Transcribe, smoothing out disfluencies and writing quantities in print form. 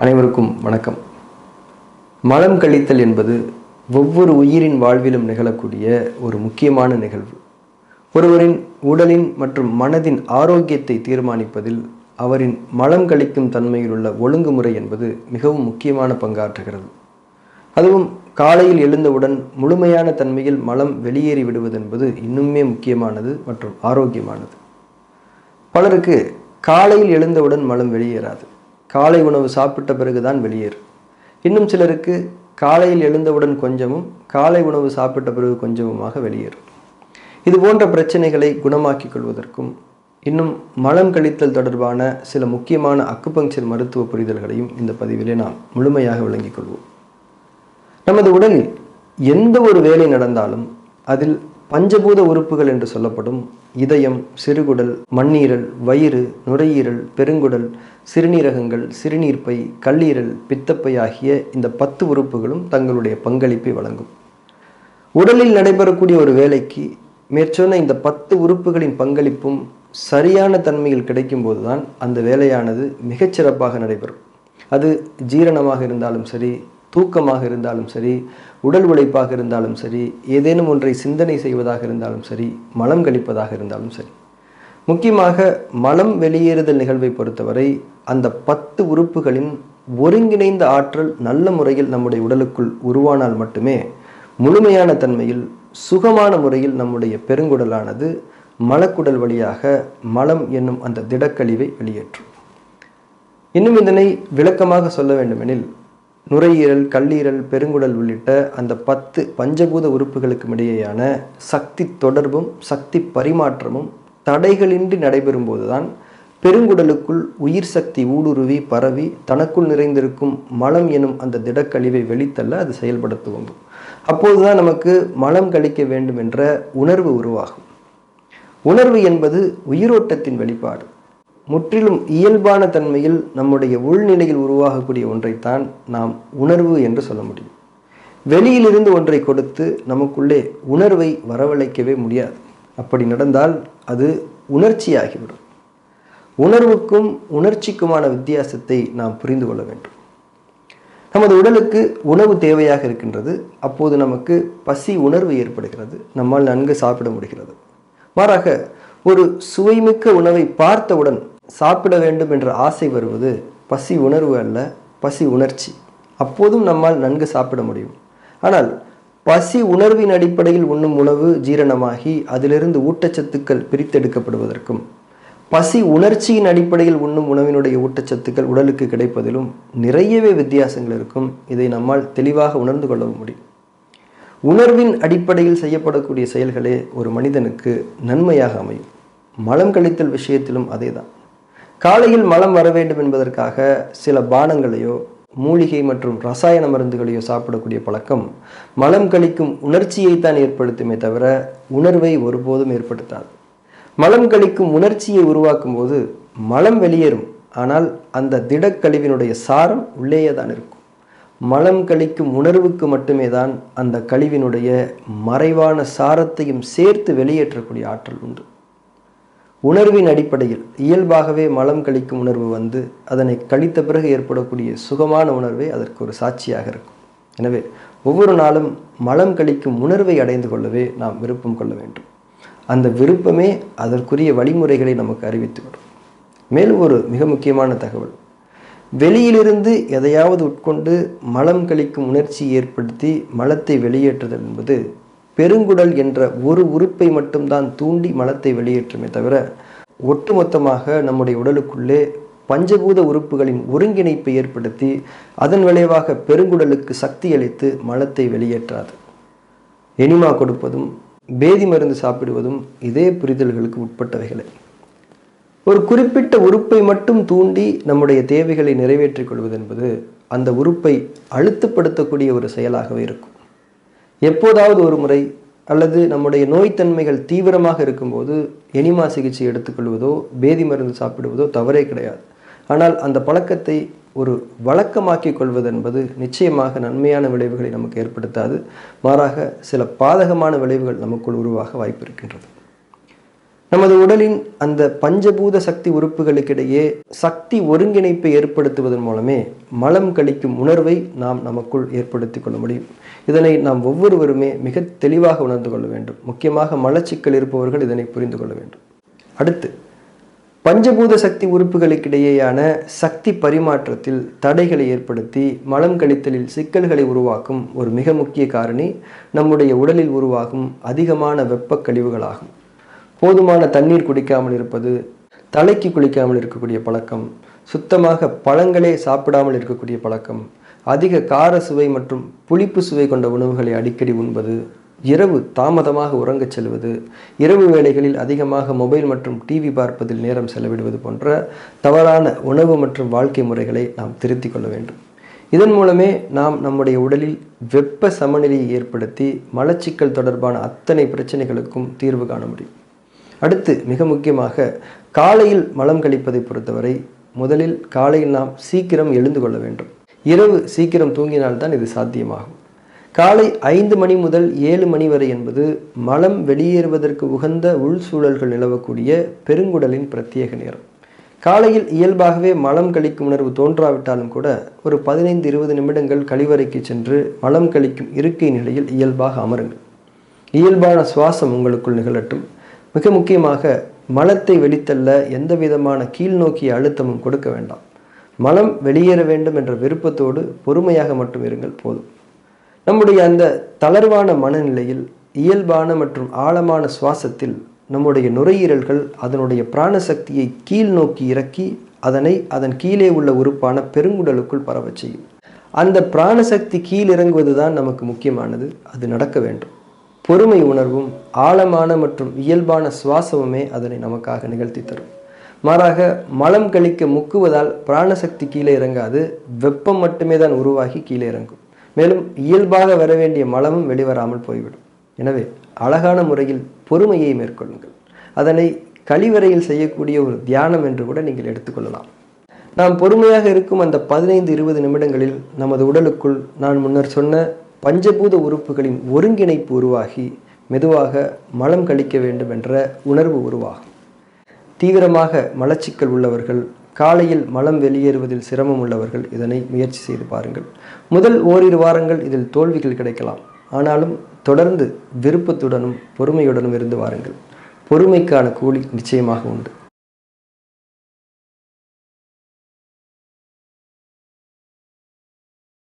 அனைவருக்கும் வணக்கம். மலம் கழித்தல் என்பது ஒவ்வொரு உயிரின் வாழ்விலும் நிகழக்கூடிய ஒரு முக்கியமான நிகழ்வு. ஒருவரின் உடலின் மற்றும் மனதின் ஆரோக்கியத்தை தீர்மானிப்பதில் அவரின் மலம் கழிக்கும் தன்மையில் உள்ள ஒழுங்குமுறை என்பது மிகவும் முக்கியமான பங்காற்றுகிறது. அதுவும் காலையில் எழுந்தவுடன் முழுமையான தன்மையில் மலம் வெளியேறி விடுவது என்பது இன்னுமே முக்கியமானது மற்றும் ஆரோக்கியமானது. பலருக்கு காலையில் எழுந்தவுடன் மலம் வெளியேறாது. காலை உணவு சாப்பிட்ட பிறகுதான் வெளியேறும். இன்னும் சிலருக்கு காலையில் எழுந்தவுடன் கொஞ்சமும் காலை உணவு சாப்பிட்ட பிறகு கொஞ்சமுமாக வெளியேறும். இது போன்ற பிரச்சனைகளை குணமாக்கிக் கொள்வதற்கும் இன்னும் மலம் கழித்தல் தொடர்பான சில முக்கியமான அக்குபங்க்சர் மருத்துவ புரிதல்களையும் இந்த பதிவிலே நாம் முழுமையாக விளங்கிக் கொள்வோம். நமது உடலில் எந்த ஒரு வேலை நடந்தாலும் அதில் பஞ்சபூத உறுப்புகள் என்று சொல்லப்படும் இதயம், சிறுகுடல், மண்ணீரல், வயிறு, நுரையீரல், பெருங்குடல், சிறுநீரகங்கள், சிறுநீர்ப்பை, கல்லீரல், பித்தப்பை ஆகிய இந்த 10 உறுப்புகளும் தங்களுடைய பங்களிப்பை வழங்கும். உடலில் நடைபெறக்கூடிய ஒரு வேலைக்கு மேற்சொன்ன இந்த 10 உறுப்புகளின் பங்களிப்பும் சரியான தன்மையில் கிடைக்கும் போதுதான் அந்த வேலையானது மிகச்சிறப்பாக நடைபெறும். அது ஜீரணமாக இருந்தாலும் சரி, தூக்கமாக இருந்தாலும் சரி, உடல் உழைப்பாக இருந்தாலும் சரி, ஏதேனும் ஒன்றை சிந்தனை செய்வதாக இருந்தாலும் சரி, மலம் கழிப்பதாக இருந்தாலும் சரி. முக்கியமாக மலம் வெளியேறுதல் நிகழ்வை பொறுத்தவரை அந்த 10 உறுப்புகளின் ஒருங்கிணைந்த ஆற்றல் நல்ல முறையில் நம்முடைய உடலுக்குள் உருவானால் மட்டுமே முழுமையான தன்மையில் சுகமான முறையில் நம்முடைய பெருங்குடலானது மலக்குடல் வழியாக மலம் என்னும் அந்த திடக்கழிவை வெளியேற்றும். இன்னும் இதனை விளக்கமாக சொல்ல வேண்டுமெனில், நுரையீரல், கல்லீரல், பெருங்குடல் உள்ளிட்ட அந்த 10 பஞ்சபூத உறுப்புகளுக்கும் இடையேயான சக்தி தொடர்பும் சக்தி பரிமாற்றமும் தடைகளின்றி நடைபெறும் போதுதான் பெருங்குடலுக்குள் உயிர் சக்தி ஊடுருவி பரவி தனக்குள் நிறைந்திருக்கும் மலம் எனும் அந்த திடக்கழிவை வெளித்தள்ள அது செயல்பட துவங்கும். அப்போதுதான் நமக்கு மலம் கழிக்க வேண்டும் என்ற உணர்வு உருவாகும். உணர்வு என்பது உயிரோட்டத்தின் வெளிப்பாடு. முற்றிலும் இயல்பான தன்மையில் நம்முடைய உள்நிலையில் உருவாகக்கூடிய ஒன்றைத்தான் நாம் உணர்வு என்று சொல்ல முடியும். வெளியிலிருந்து ஒன்றை கொடுத்து நமக்குள்ளே உணர்வை வரவழைக்கவே முடியாது. அப்படி நடந்தால் அது உணர்ச்சியாகிவிடும். உணர்வுக்கும் உணர்ச்சிக்குமான வித்தியாசத்தை நாம் புரிந்து கொள்ள வேண்டும். நமது உடலுக்கு உணவு தேவையாக இருக்கின்றது. அப்போது நமக்கு பசி உணர்வு ஏற்படுகிறது. நம்மால் நன்கு சாப்பிட முடிகிறது. மாறாக ஒரு சுவைமிக்க உணவை பார்த்தவுடன் சாப்பிட வேண்டும் என்ற ஆசை வருவது பசி உணர்வு அல்ல, பசி உணர்ச்சி. அப்போதும் நம்மால் நன்கு சாப்பிட முடியும். ஆனால் பசி உணர்வின் அடிப்படையில் உண்ணும் உணவு ஜீரணமாகி அதிலிருந்து ஊட்டச்சத்துக்கள் பிரித்தெடுக்கப்படுவதற்கும், பசி உணர்ச்சியின் அடிப்படையில் உண்ணும் உணவினுடைய ஊட்டச்சத்துக்கள் உடலுக்கு கிடைப்பதிலும் நிறையவே வித்தியாசங்கள் இருக்கும். இதை நம்மால் தெளிவாக உணர்ந்து கொள்ள முடியும். உணர்வின் அடிப்படையில் செய்யப்படக்கூடிய செயல்களே ஒரு மனிதனுக்கு நன்மையாக அமையும். மலம் கழித்தல் விஷயத்திலும் அதேதான். காலையில் மலம் வர வேண்டும் என்பதற்காக சில பானங்களையோ மூலிகை மற்றும் ரசாயன மருந்துகளையோ சாப்பிடக்கூடிய பழக்கம் மலம் கழிக்கும் உணர்ச்சியைத்தான் ஏற்படுத்துமே தவிர உணர்வை ஒருபோதும் ஏற்படுத்தாது. மலம் கழிக்கும் உணர்ச்சியை உருவாக்கும் போது மலம் வெளியேறும். ஆனால் அந்த திடக்கழிவினுடைய சாரம் உள்ளேயே தான் இருக்கும். மலம் கழிக்கும் உணர்வுக்கு மட்டுமே தான் அந்த கழிவினுடைய மறைவான சாரத்தையும் சேர்த்து வெளியேற்றக்கூடிய ஆற்றல் உண்டு. உணர்வின் அடிப்படையில் இயல்பாகவே மலம் கழிக்கும் உணர்வு வந்து அதனை கழித்த பிறகு ஏற்படக்கூடிய சுகமான உணர்வே அதற்கு ஒரு சாட்சியாக இருக்கும். எனவே ஒவ்வொரு நாளும் மலம் கழிக்கும் உணர்வை அடைந்து கொள்ளவே நாம் விருப்பம் கொள்ள வேண்டும். அந்த விருப்பமே அதற்குரிய வழிமுறைகளை நமக்கு அறிவித்துவிடும். மேலும் ஒரு மிக முக்கியமான தகவல், வெளியிலிருந்து எதையாவது உட்கொண்டு மலம் கழிக்கும் உணர்ச்சியை ஏற்படுத்தி மலத்தை வெளியேற்றுதல் என்பது பெருங்குடல் என்ற ஒரு உறுப்பை மட்டும்தான் தூண்டி மலத்தை வெளியேற்றுமே தவிர ஒட்டுமொத்தமாக நம்முடைய உடலுக்குள்ளே பஞ்சபூத உறுப்புகளின் ஒருங்கிணைப்பை ஏற்படுத்தி அதன் விளைவாக பெருங்குடலுக்கு சக்தி அளித்து மலத்தை வெளியேற்றாது. எனிமா கொடுப்பதும் பேதி மருந்து சாப்பிடுவதும் இதே புரிதல்களுக்கு உட்பட்டவைகளே. ஒரு குறிப்பிட்ட உறுப்பை மட்டும் தூண்டி நம்முடைய தேவைகளை நிறைவேற்றிக் கொள்வது என்பது அந்த உறுப்பை அழுத்தப்படுத்தக்கூடிய ஒரு செயலாகவே இருக்கும். எப்போதாவது ஒரு முறை அல்லது நம்முடைய நோய்த்தன்மைகள் தீவிரமாக இருக்கும்போது எனிமா சிகிச்சை எடுத்துக்கொள்வதோ பேதி மருந்து சாப்பிடுவதோ தவறே கிடையாது. ஆனால் அந்த பழக்கத்தை ஒரு வழக்கமாக்கிக் கொள்வது என்பது நிச்சயமாக நன்மையான விளைவுகளை நமக்கு ஏற்படுத்தாது. மாறாக சில பாதகமான விளைவுகள் நமக்குள் உருவாக வாய்ப்பு இருக்கின்றது. நமது உடலின் அந்த பஞ்சபூத சக்தி உறுப்புகளுக்கிடையே சக்தி ஒருங்கிணைப்பை ஏற்படுத்துவதன் மூலமே மலம் கழிக்கும் உணர்வை நாம் நமக்குள் ஏற்படுத்தி கொள்ள முடியும். இதனை நாம் ஒவ்வொருவருமே மிக தெளிவாக உணர்ந்து கொள்ள வேண்டும். முக்கியமாக மலச்சிக்கல் இருப்பவர்கள் இதனை புரிந்து கொள்ள வேண்டும். அடுத்து, பஞ்சபூத சக்தி உறுப்புகளுக்கிடையேயான சக்தி பரிமாற்றத்தில் தடைகளை ஏற்படுத்தி மலம் கழித்தலில் சிக்கல்களை உருவாக்கும் ஒரு மிக முக்கிய காரணி நம்முடைய உடலில் உருவாகும் அதிகமான வெப்ப கழிவுகளாகும். போதுமான தண்ணீர் குடிக்காமல் இருப்பது, தலைக்கு குளிக்காமல் இருக்கக்கூடிய பழக்கம், சுத்தமாக பழங்களே சாப்பிடாமல் இருக்கக்கூடிய பழக்கம், அதிக கார சுவை மற்றும் புளிப்பு சுவை கொண்ட உணவுகளை அடிக்கடி உண்பது, இரவு தாமதமாக உறங்கச் செல்வது, இரவு வேளைகளில் அதிகமாக மொபைல் மற்றும் டிவி பார்ப்பதில் நேரம் செலவிடுவது போன்ற தவறான உணவு மற்றும் வாழ்க்கை முறைகளை நாம் திருத்திக் கொள்ள வேண்டும். இதன் மூலமே நாம் நம்முடைய உடலில் வெப்ப சமநிலையை ஏற்படுத்தி மலச்சிக்கல் தொடர்பான அத்தனை பிரச்சனைகளுக்கும் தீர்வு காண முடியும். அடுத்து, மிக முக்கியமாக காலையில் மலம் கழிப்பதை பொறுத்தவரை முதலில் காலையில் நாம் சீக்கிரம் எழுந்து கொள்ள வேண்டும். இரவு சீக்கிரம் தூங்கினால்தான் இது சாத்தியமாகும். காலை 5 மணி முதல் 7 மணி வரை என்பது மலம் வெளியேறுவதற்கு உகந்த உள் சூழல்கள் நிலவக்கூடிய பெருங்குடலின் பிரத்யேக நேரம். காலையில் இயல்பாகவே மலம் கழிக்கும் உணர்வு தோன்றாவிட்டாலும் கூட ஒரு 15-20 நிமிடங்கள் கழிவறைக்கு சென்று மலம் கழிக்கும் இருக்கை நிலையில் இயல்பாக அமருங்கள். இயல்பான சுவாசம் உங்களுக்குள் நிகழட்டும். மிக முக்கியமாக மலத்தை வெளித்தள்ள எந்த விதமான கீழ்நோக்கிய அழுத்தமும் கொடுக்க வேண்டாம். மலம் வெளியேற வேண்டும் என்ற விருப்பத்தோடு பொறுமையாக மட்டும் இருங்கள் போதும். நம்முடைய அந்த தளர்வான மனநிலையில் இயல்பான மற்றும் ஆழமான சுவாசத்தில் நம்முடைய நுரையீரல்கள் அதனுடைய பிராணசக்தியை கீழ் நோக்கி இறக்கி அதன் கீழே உள்ள உறுப்பான பெருங்குடலுக்குள் பரவச் செய்யும். அந்த பிராணசக்தி கீழ் இறங்குவதுதான் நமக்கு முக்கியமானது. அது நடக்க வேண்டும். பொறுமை உணர்வும் ஆழமான மற்றும் இயல்பான சுவாசமுமே அதனை நமக்காக நிகழ்த்தி தரும். மாறாக மலம் கழிக்க முக்குவதால் பிராணசக்தி கீழே இறங்காது, வெப்பம் மட்டுமே தான் உருவாகி கீழே இறங்கும். மேலும் இயல்பாக வர வேண்டிய மலமும் வெளிவராமல் போய்விடும். எனவே அழகான முறையில் பொறுமையை மேற்கொள்ளுங்கள். அதனை கழிவறையில் செய்யக்கூடிய ஒரு தியானம் என்று கூட நீங்கள் எடுத்துக்கொள்ளலாம். நாம் பொறுமையாக இருக்கும் அந்த 15-20 நிமிடங்களில் நமது உடலுக்குள் நான் முன்னர் சொன்ன பஞ்சபூத உறுப்புகளின் ஒருங்கிணைப்பு உருவாகி மெதுவாக மலம் கழிக்க வேண்டும் என்ற உணர்வு உருவாகும். தீவிரமாக மலச்சிக்கல் உள்ளவர்கள், காலையில் மலம் வெளியேறுவதில் சிரமம் உள்ளவர்கள் இதனை முயற்சி செய்து பாருங்கள். முதல் ஓரிரு வாரங்கள் இதில் தோல்விகள் கிடைக்கலாம். ஆனாலும் தொடர்ந்து விருப்பத்துடனும் பொறுமையுடனும் இருந்து வாருங்கள். பொறுமைக்கான கூலி நிச்சயமாக உண்டு.